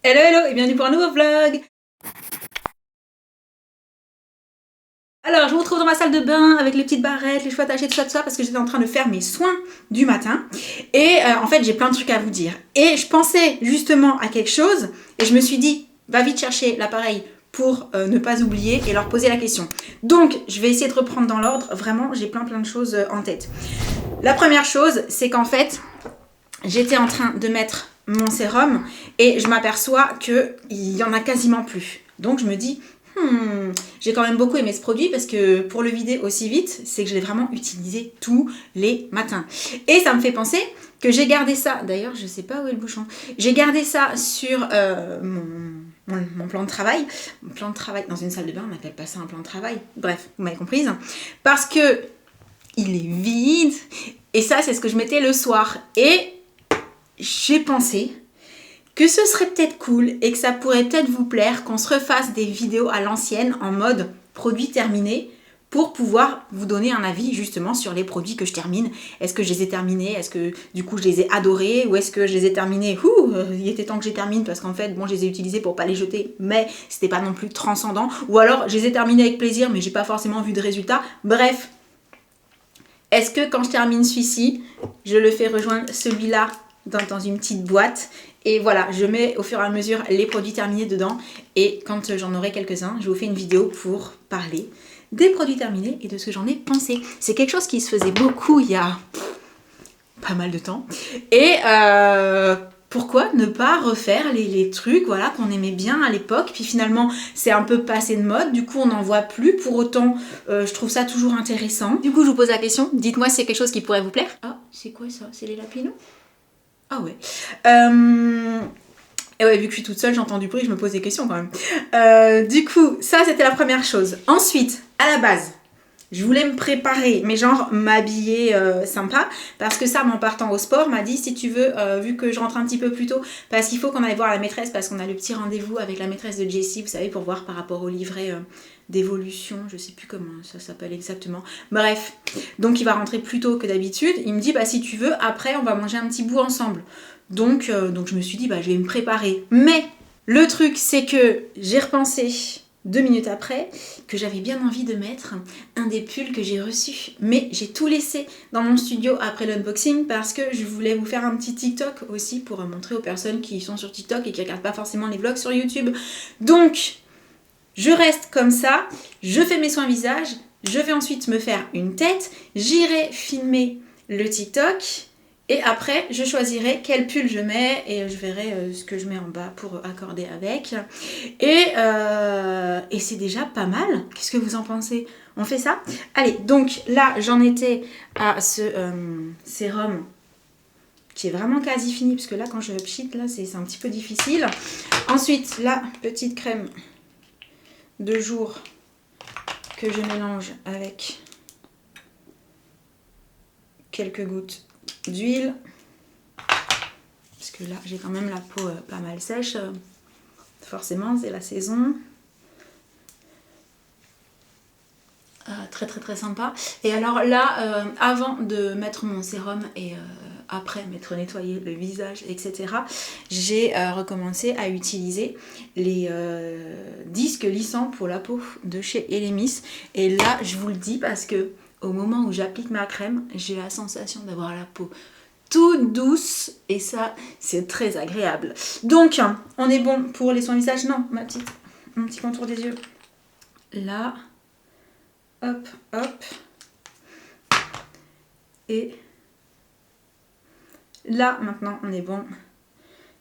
Hello hello et bienvenue pour un nouveau vlog. Alors je vous retrouve dans ma salle de bain avec les petites barrettes, les cheveux attachés, tout ça parce que j'étais en train de faire mes soins du matin et en fait j'ai plein de trucs à vous dire et je pensais justement à quelque chose et je me suis dit va vite chercher l'appareil pour ne pas oublier et leur poser la question. Donc je vais essayer de reprendre dans l'ordre, vraiment j'ai plein de choses en tête. La première chose c'est qu'en fait j'étais en train de mettre mon sérum et je m'aperçois qu'il y en a quasiment plus. Donc je me dis, j'ai quand même beaucoup aimé ce produit parce que pour le vider aussi vite, c'est que je l'ai vraiment utilisé tous les matins. Et ça me fait penser que j'ai gardé ça, d'ailleurs je sais pas où est le bouchon, j'ai gardé ça sur mon plan de travail. Mon plan de travail dans une salle de bain, on n'appelle pas ça un plan de travail. Bref, vous m'avez comprise. Parce que il est vide et ça c'est ce que je mettais le soir. Et j'ai pensé que ce serait peut-être cool et que ça pourrait peut-être vous plaire qu'on se refasse des vidéos à l'ancienne en mode produit terminé pour pouvoir vous donner un avis justement sur les produits que je termine. Est-ce que je les ai terminés? Est-ce que du coup je les ai adorés? Ou est-ce que je les ai terminés? Il était temps que je les termine parce qu'en fait, bon, je les ai utilisés pour pas les jeter, mais c'était pas non plus transcendant. Ou alors je les ai terminés avec plaisir, mais j'ai pas forcément vu de résultat. Bref, est-ce que quand je termine celui-ci, je le fais rejoindre celui-là dans une petite boîte et voilà, je mets au fur et à mesure les produits terminés dedans et quand j'en aurai quelques-uns, je vous fais une vidéo pour parler des produits terminés et de ce que j'en ai pensé. C'est quelque chose qui se faisait beaucoup il y a pas mal de temps et pourquoi ne pas refaire les trucs voilà, qu'on aimait bien à l'époque, puis finalement c'est un peu passé de mode, du coup on n'en voit plus, pour autant je trouve ça toujours intéressant. Du coup je vous pose la question, dites-moi si c'est quelque chose qui pourrait vous plaire. Ah, c'est quoi ça? C'est les lapinos? Ah ouais. Et ouais, vu que je suis toute seule, j'entends du bruit, je me pose des questions quand même. Du coup, ça c'était la première chose. Ensuite, à la base, je voulais me préparer, mais genre m'habiller sympa, parce que Sam en partant au sport m'a dit si tu veux, vu que je rentre un petit peu plus tôt, parce qu'il faut qu'on aille voir la maîtresse, parce qu'on a le petit rendez-vous avec la maîtresse de Jessie, vous savez, pour voir par rapport au livret d'évolution, je sais plus comment ça s'appelle exactement. Bref, donc il va rentrer plus tôt que d'habitude. Il me dit bah si tu veux, après on va manger un petit bout ensemble. Donc je me suis dit bah je vais me préparer. Mais le truc c'est que j'ai repensé 2 minutes après, que j'avais bien envie de mettre un des pulls que j'ai reçu. Mais j'ai tout laissé dans mon studio après l'unboxing parce que je voulais vous faire un petit TikTok aussi pour montrer aux personnes qui sont sur TikTok et qui regardent pas forcément les vlogs sur YouTube. Donc, je reste comme ça, je fais mes soins visage, je vais ensuite me faire une tête, j'irai filmer le TikTok. Et après, je choisirai quel pull je mets et je verrai ce que je mets en bas pour accorder avec. Et c'est déjà pas mal. Qu'est-ce que vous en pensez? On fait ça? Allez, donc là, j'en étais à ce sérum qui est vraiment quasi fini. Parce que là, quand je pchite, là, c'est un petit peu difficile. Ensuite, la petite crème de jour que je mélange avec quelques gouttes d'huile parce que là j'ai quand même la peau pas mal sèche, forcément c'est la saison. Très sympa. Et alors là avant de mettre mon sérum et après m'être nettoyé le visage etc, j'ai recommencé à utiliser les disques lissants pour la peau de chez Elemis. Et là je vous le dis parce que au moment où j'applique ma crème, j'ai la sensation d'avoir la peau toute douce et ça c'est très agréable. Donc on est bon pour les soins visage. Non, mon petit contour des yeux. Là, hop, hop. Et là maintenant on est bon.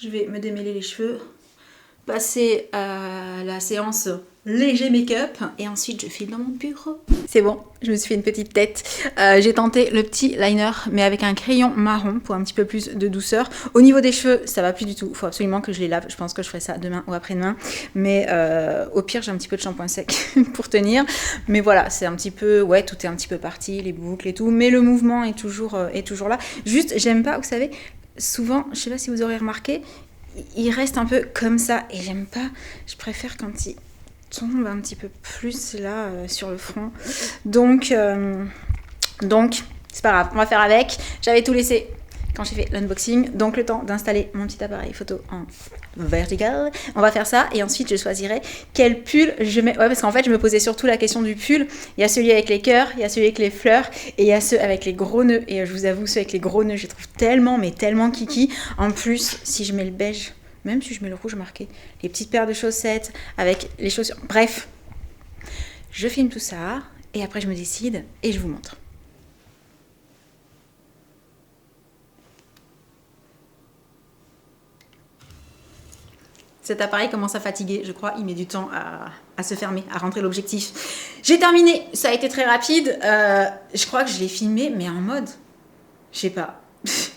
Je vais me démêler les cheveux, passer à la séance léger make-up et ensuite je file dans mon bureau. C'est bon, je me suis fait une petite tête. J'ai tenté le petit liner mais avec un crayon marron pour un petit peu plus de douceur. Au niveau des cheveux, ça va plus du tout. Il faut absolument que je les lave. Je pense que je ferai ça demain ou après-demain. Mais au pire, j'ai un petit peu de shampoing sec pour tenir. Mais voilà, c'est un petit peu... Ouais, tout est un petit peu parti, les boucles et tout. Mais le mouvement est toujours là. Juste, j'aime pas, vous savez, souvent, je sais pas si vous aurez remarqué, il reste un peu comme ça et j'aime pas. Je préfère quand il tombe un petit peu plus là sur le front. Donc c'est pas grave, on va faire avec. J'avais tout laissé quand j'ai fait l'unboxing. Donc le temps d'installer mon petit appareil photo en vertical. On va faire ça et ensuite je choisirai quel pull je mets. Ouais, parce qu'en fait je me posais surtout la question du pull. Il y a celui avec les cœurs, il y a celui avec les fleurs et il y a ceux avec les gros nœuds. Et je vous avoue, ceux avec les gros nœuds, je les trouve tellement, mais tellement kiki. En plus, si je mets le beige, même si je mets le rouge marqué, les petites paires de chaussettes avec les chaussures. Bref, je filme tout ça et après je me décide et je vous montre. Cet appareil commence à fatiguer, je crois, il met du temps à se fermer, à rentrer l'objectif. J'ai terminé, ça a été très rapide. Je crois que je l'ai filmé, mais en mode, je sais pas,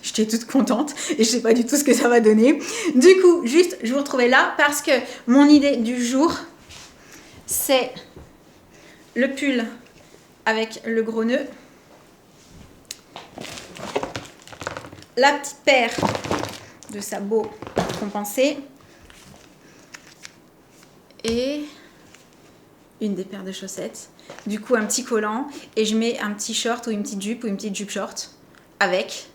j'étais toute contente et je sais pas du tout ce que ça va donner. Du coup, juste, je vous retrouvais là parce que mon idée du jour, c'est le pull avec le gros nœud, la petite paire de sabots compensés, et une des paires de chaussettes. Du coup, un petit collant et je mets un petit short ou une petite jupe short avec.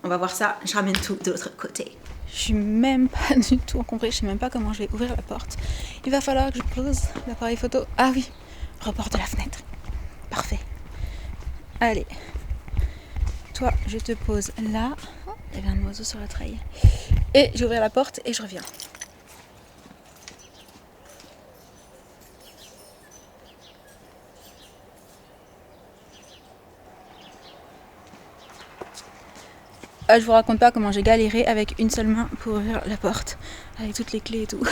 On va voir ça. Je ramène tout de l'autre côté. Je suis même pas du tout compris. Je sais même pas comment je vais ouvrir la porte. Il va falloir que je pose l'appareil photo. Ah oui, report de la fenêtre. Parfait. Allez. Toi, je te pose là. Oh, il y avait un oiseau sur la treille. Et j'ouvre la porte et je reviens. Je vous raconte pas comment j'ai galéré avec une seule main pour ouvrir la porte, avec toutes les clés et tout.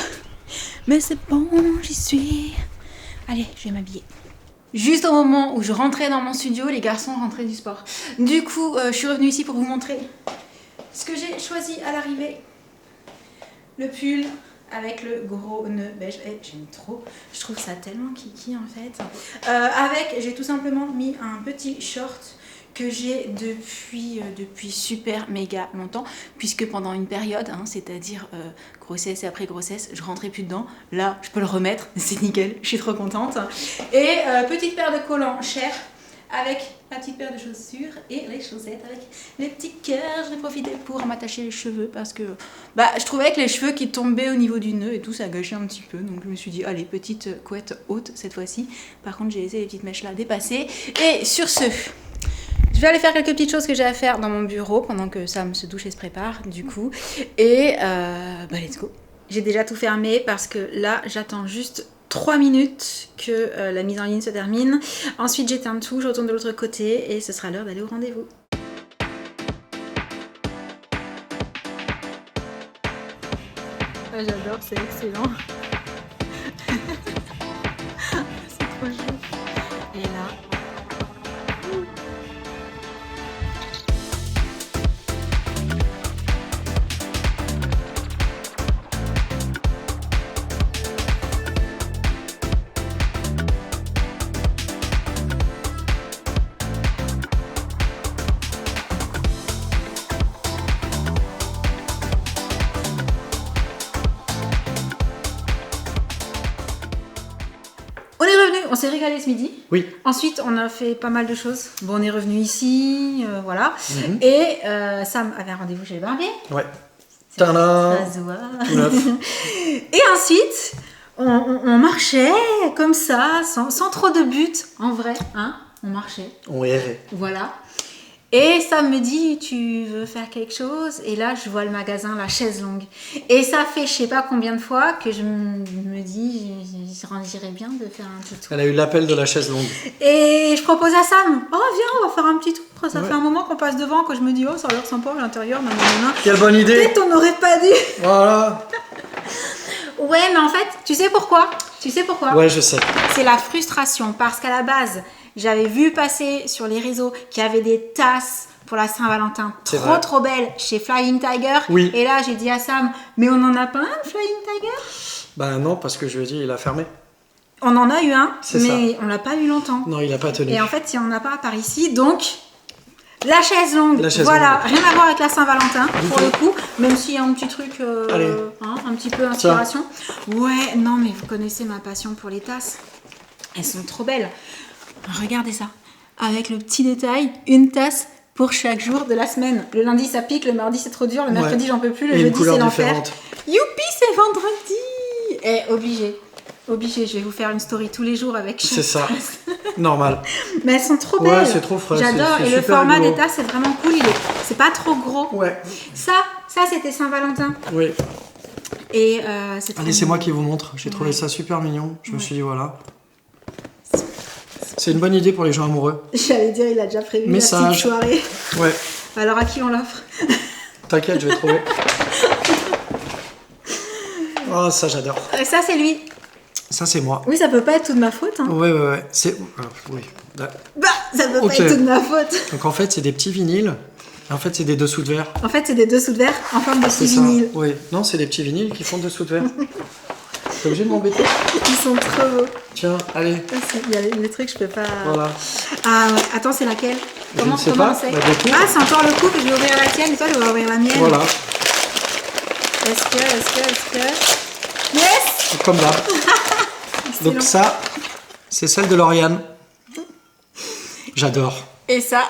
Mais c'est bon, j'y suis. Allez, je vais m'habiller. Juste au moment où je rentrais dans mon studio, les garçons rentraient du sport. Du coup, je suis revenue ici pour vous montrer ce que j'ai choisi à l'arrivée. Le pull avec le gros nœud beige. J'aime trop, je trouve ça tellement kiki en fait. Avec, j'ai tout simplement mis un petit short que j'ai depuis super méga longtemps, puisque pendant une période, c'est-à-dire grossesse et après grossesse, je rentrais plus dedans. Là, je peux le remettre, c'est nickel, je suis trop contente. Et petite paire de collants chers, avec la petite paire de chaussures et les chaussettes avec les petits cœurs. J'ai profité pour m'attacher les cheveux parce que je trouvais que les cheveux qui tombaient au niveau du nœud et tout, ça gâchait un petit peu. Donc je me suis dit, allez, petite couette haute cette fois-ci. Par contre, j'ai laissé les petites mèches là dépasser. Et sur ce, je vais aller faire quelques petites choses que j'ai à faire dans mon bureau pendant que Sam se douche et se prépare du coup. Et let's go. J'ai déjà tout fermé parce que là j'attends juste 3 minutes que la mise en ligne se termine. Ensuite j'éteins tout, je retourne de l'autre côté et ce sera l'heure d'aller au rendez-vous. J'adore, c'est excellent. C'est trop joli. Et là... On s'est régalé ce midi. Oui. Ensuite, on a fait pas mal de choses. Bon, on est revenu ici, voilà. Et Sam avait un rendez-vous chez le barbier. Ouais. Tadam. Tout neuf. Et ensuite, on marchait comme ça, sans trop de but, en vrai. On marchait. On errait. Voilà. Et Sam me dit, tu veux faire quelque chose? Et là, je vois le magasin, la chaise longue. Et ça fait je sais pas combien de fois que je me dis, j'irais bien de faire un petit tour. Elle a eu l'appel de la chaise longue. Et je propose à Sam, oh viens, on va faire un petit tour. Ça fait un moment qu'on passe devant, que je me dis, oh ça a l'air sympa à l'intérieur. Quelle bonne idée. Peut-être on n'aurait pas dû. Voilà. Ouais, mais en fait, tu sais pourquoi? Ouais, je sais. C'est la frustration, parce qu'à la base, j'avais vu passer sur les réseaux qu'il y avait des tasses pour la Saint-Valentin trop belles chez Flying Tiger. Oui. Et là, j'ai dit à Sam, mais on n'en a pas un, Flying Tiger? Ben non, parce que je lui ai dit, il a fermé. On en a eu un, mais ça. on l'a pas eu longtemps. Non, il a pas tenu. Et en fait, il n'y en a pas par ici, donc... La chaise longue, voilà, longue. rien à voir avec la Saint-Valentin, pour le coup, même s'il y a un petit truc, un petit peu inspiration. Ouais, non, mais vous connaissez ma passion pour les tasses. Elles sont trop belles. Regardez ça, avec le petit détail, une tasse pour chaque jour de la semaine. Le lundi ça pique, le mardi c'est trop dur, le mercredi j'en peux plus, le Et une jeudi couleur c'est l'enfer. différente. Youpi, c'est vendredi. Eh, obligé, je vais vous faire une story tous les jours avec chaque C'est ça, tasse. normal. Mais elles sont trop belles. Ouais, c'est trop frais. J'adore. c'est Et le super format rigolo. des tasses, c'est vraiment cool. C'est pas trop gros. Ouais, Ça c'était Saint-Valentin. oui. Et c'est trop Allez, c'est mignon. moi qui vous montre. J'ai trouvé ça super mignon. Je me suis dit, voilà. C'est une bonne idée pour les gens amoureux. J'allais dire, il a déjà prévu la petite Message. soirée. Ouais, Alors à qui on l'offre? t'inquiète, je vais trouver. Oh, ça, j'adore. Et ça, c'est lui. Ça, c'est moi. Oui, ça peut pas être toute ma faute. Hein. Ouais. C'est. Oui. Bah, ça peut Ok. pas être toute ma faute. Donc, en fait, c'est des petits vinyles. Et en fait, c'est des dessous de verre. En fait, c'est des dessous de verre en forme de C'est petits ça. vinyles. Oui. Non, c'est des petits vinyles qui font dessous de verre. T'es obligé de m'embêter? Ils sont trop beaux. Tiens, allez. Ça, il y a les trucs, je peux pas. Voilà. Ah ouais, attends, c'est laquelle? Je ne sais comment pas. on sait Bah, du coup. Ah, c'est encore le coup que je vais ouvrir la tienne et toi, tu vas ouvrir la mienne. Voilà. Est-ce que. Yes! Comme là. Excellent. Donc, ça, c'est celle de Lauriane. J'adore. Et ça,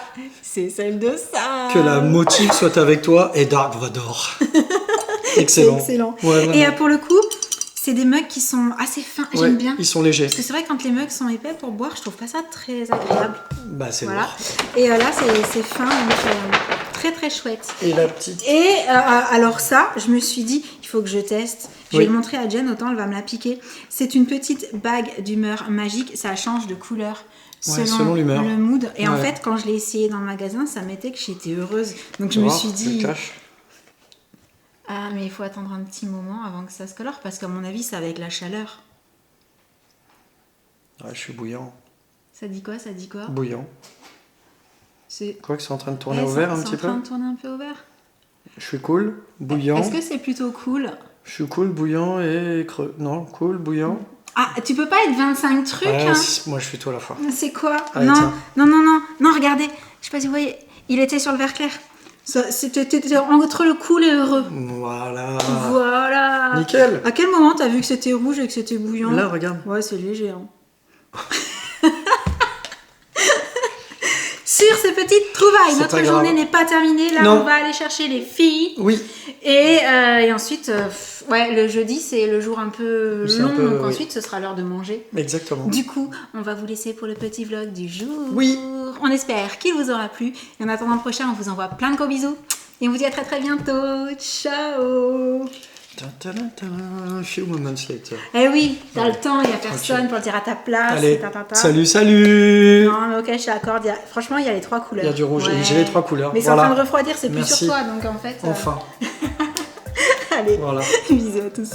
c'est celle de ça. Que la motive soit avec toi et Dark Vador. C'est Excellent. excellent. Ouais, Et vraiment. pour le coup, c'est des mugs qui sont assez fins. Ouais, J'aime bien. Ils sont légers. Parce que c'est vrai que quand les mugs sont épais pour boire, je trouve pas ça très agréable. Bah, c'est Voilà. lourd. Et là, c'est fin, donc très très chouette. Et la petite. Et alors ça, je me suis dit, il faut que je teste. Je vais Oui. le montrer à Jen, autant elle va me la piquer. C'est une petite bague d'humeur magique. Ça change de couleur selon l'humeur. le mood. Et en Ouais. fait, quand je l'ai essayé dans le magasin, ça mettait que j'étais heureuse. Donc je Tu me vois, suis je dit, le cache. ah mais il faut attendre un petit moment avant que ça se colore parce qu'à mon avis, c'est avec la chaleur. Ouais, je suis bouillant. Ça dit quoi? Bouillant. C'est Quoi que c'est en train de tourner Eh, au vert un c'est petit en train peu. de tourner un peu au vert. Je suis cool, bouillant. Est-ce que c'est plutôt cool? Je suis cool, bouillant et creux. Non, cool, bouillant. Ah, tu peux pas être 25 trucs, Ouais, hein? moi je suis tout à la fois. C'est quoi? Allez, Non, tiens. non, regardez. Je sais pas si vous voyez, il était sur le vert clair. C'était entre le cool et heureux. Voilà. Voilà. Nickel. À quel moment t'as vu que c'était rouge et que c'était bouillant? Là, regarde. Ouais, c'est léger. Hein. Sur ces petites trouvailles, C'est notre pas grave. journée n'est pas terminée. Là, Non. on va aller chercher les filles. Oui. Et ensuite, ouais, le jeudi, c'est le jour un peu C'est long. un peu, Donc oui. ensuite, ce sera l'heure de manger. Exactement. Du coup, on va vous laisser pour le petit vlog du jour. Oui. On espère qu'il vous aura plu. Et en attendant le prochain, on vous envoie plein de gros bisous. Et on vous dit à très très bientôt. Ciao. Few moments later. Eh oui, t'as le temps, il n'y a personne pour le dire à ta place. Allez, ta. salut. Non, mais ok, je t'accorde. Franchement, il y a les trois couleurs. Il y a du rouge, Ouais. j'ai les trois couleurs. Mais c'est Voilà. en train de refroidir, c'est plus Merci. sur toi. Donc en fait. Enfin, Allez, voilà. bisous à tous.